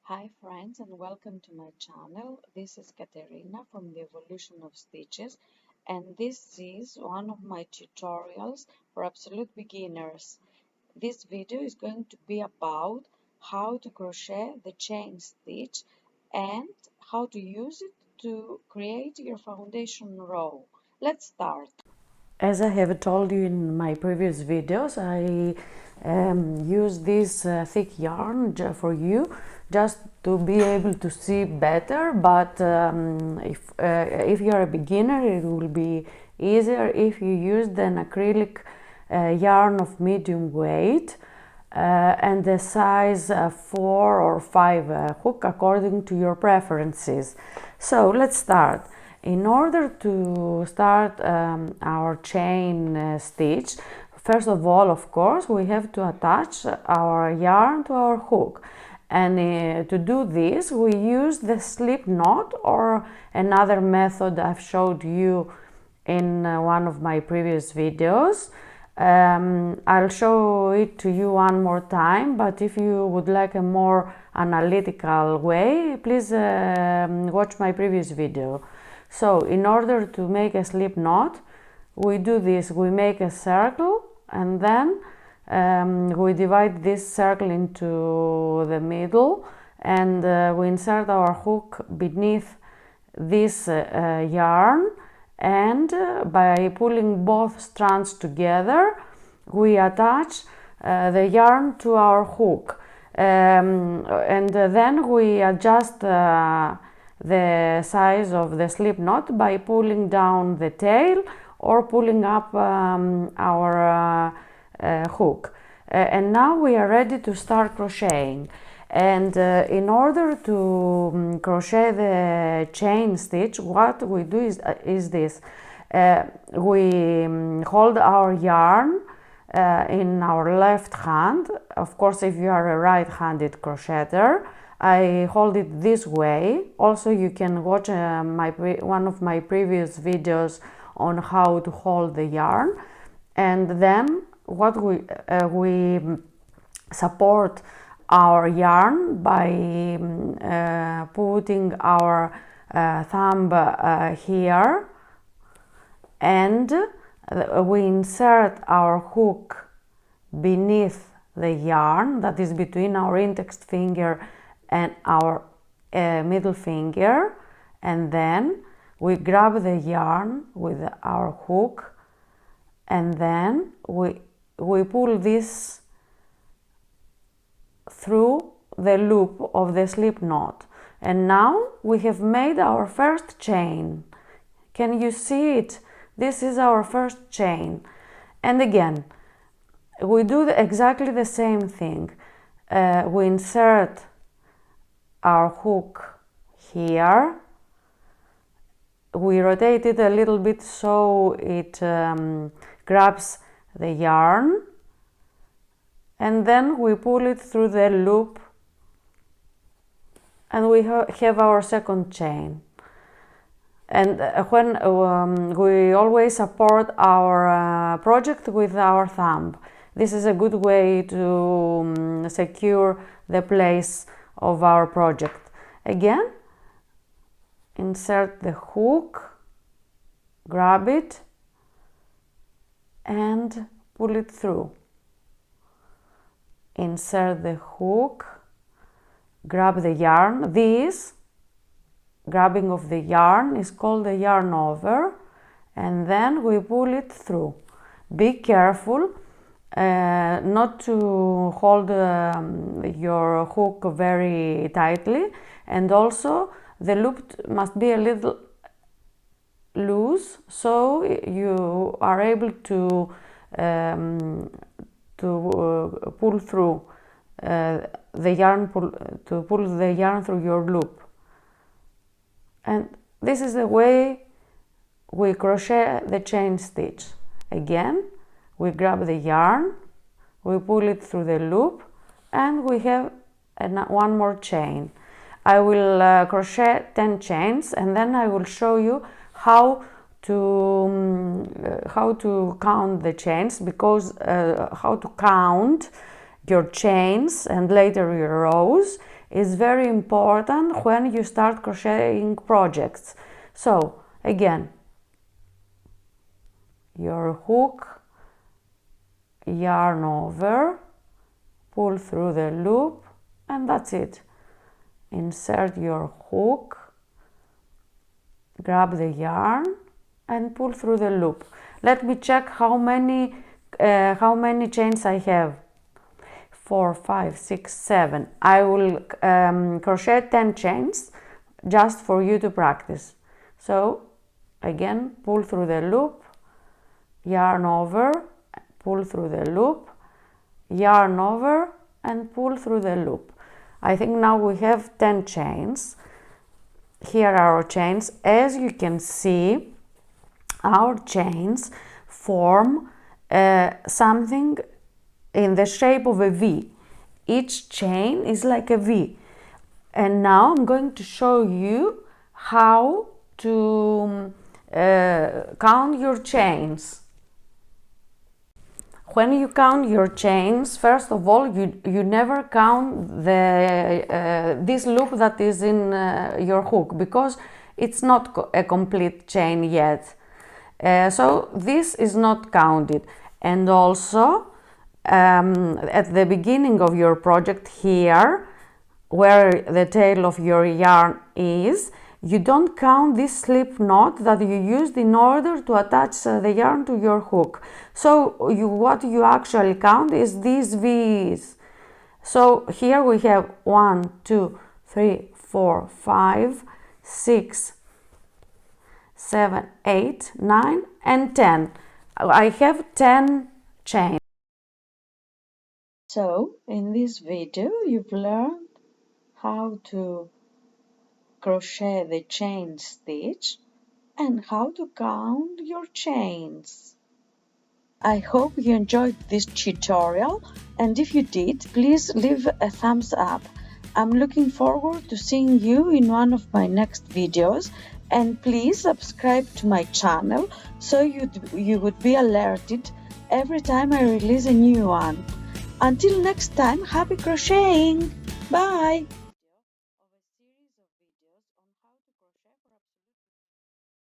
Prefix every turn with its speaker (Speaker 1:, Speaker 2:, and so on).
Speaker 1: Hi friends and welcome to my channel. This is Katerina from the Evolution of Stitches and this is one of my tutorials for absolute beginners. This video is going to be about how to crochet the chain stitch and how to use it to create your foundation row. Let's start.
Speaker 2: As I have told you in my previous videos, I use this thick yarn for you just to be able to see better, but if you are a beginner it will be easier if you use an acrylic yarn of medium weight and the size 4 or 5 hook according to your preferences. So let's start. In order to start our chain stitch, first of all, of course, we have to attach our yarn to our hook. And to do this, we use the slip knot or another method I've showed you in one of my previous videos. I'll show it to you one more time, but if you would like a more analytical way, please watch my previous video. So in order to make a slip knot, we do this. We make a circle and then we divide this circle into the middle and we insert our hook beneath this yarn, and by pulling both strands together we attach the yarn to our hook, and then we adjust the size of the slip knot by pulling down the tail or pulling up our hook. And now we are ready to start crocheting. And in order to crochet the chain stitch, what we do is this. We hold our yarn in our left hand. Of course, if you are a right-handed crocheter, I hold it this way. Also, you can watch one of my previous videos on how to hold the yarn. And then what we support our yarn by putting our thumb here, and we insert our hook beneath the yarn, that is between our index finger and our middle finger, and then we grab the yarn with our hook and then we pull this through the loop of the slip knot, and now we have made our first chain. Can you see it? This is our first chain. And again we do exactly the same thing. We insert our hook here, we rotate it a little bit so it grabs the yarn, and then we pull it through the loop and we have our second chain. And when we always support our project with our thumb. This is a good way to secure the place of our project. Again, insert the hook, grab it and pull it through. Insert the hook, grab the yarn. This grabbing of the yarn is called the yarn over, and then we pull it through. Be careful not to hold your hook very tightly, and also the loop must be a little loose so you are able to pull through the yarn, pull the yarn through your loop. And this is the way we crochet the chain stitch. Again, we grab the yarn, we pull it through the loop, and we have one more chain. I will crochet 10 chains and then I will show you how to count the chains, because how to count your chains and later your rows, is very important when you start crocheting projects. So again, your hook, yarn over, pull through the loop, and that's it. Insert your hook, grab the yarn and pull through the loop. Let me check how many chains I have. 4, 5, 6, 7. I will crochet 10 chains just for you to practice. So again, pull through the loop, yarn over, pull through the loop, yarn over and pull through the loop. I think now we have 10 chains. Here are our chains. As you can see, our chains form something in the shape of a V. Each chain is like a V. And now I'm going to show you how to count your chains. When you count your chains, first of all, you never count this loop that is in your hook, because it's not a complete chain yet. So this is not counted. And also, at the beginning of your project here, where the tail of your yarn is, you don't count this slip knot that you used in order to attach the yarn to your hook. So what you actually count is these V's. So here we have 1, 2, 3, 4, 5, 6, 7, 8, 9 and 10. I have 10 chains.
Speaker 1: So in this video you've learned how to crochet the chain stitch and how to count your chains. I hope you enjoyed this tutorial, and if you did, please leave a thumbs up. I'm looking forward to seeing you in one of my next videos, and please subscribe to my channel so you would be alerted every time I release a new one. Until next time, happy crocheting! Bye!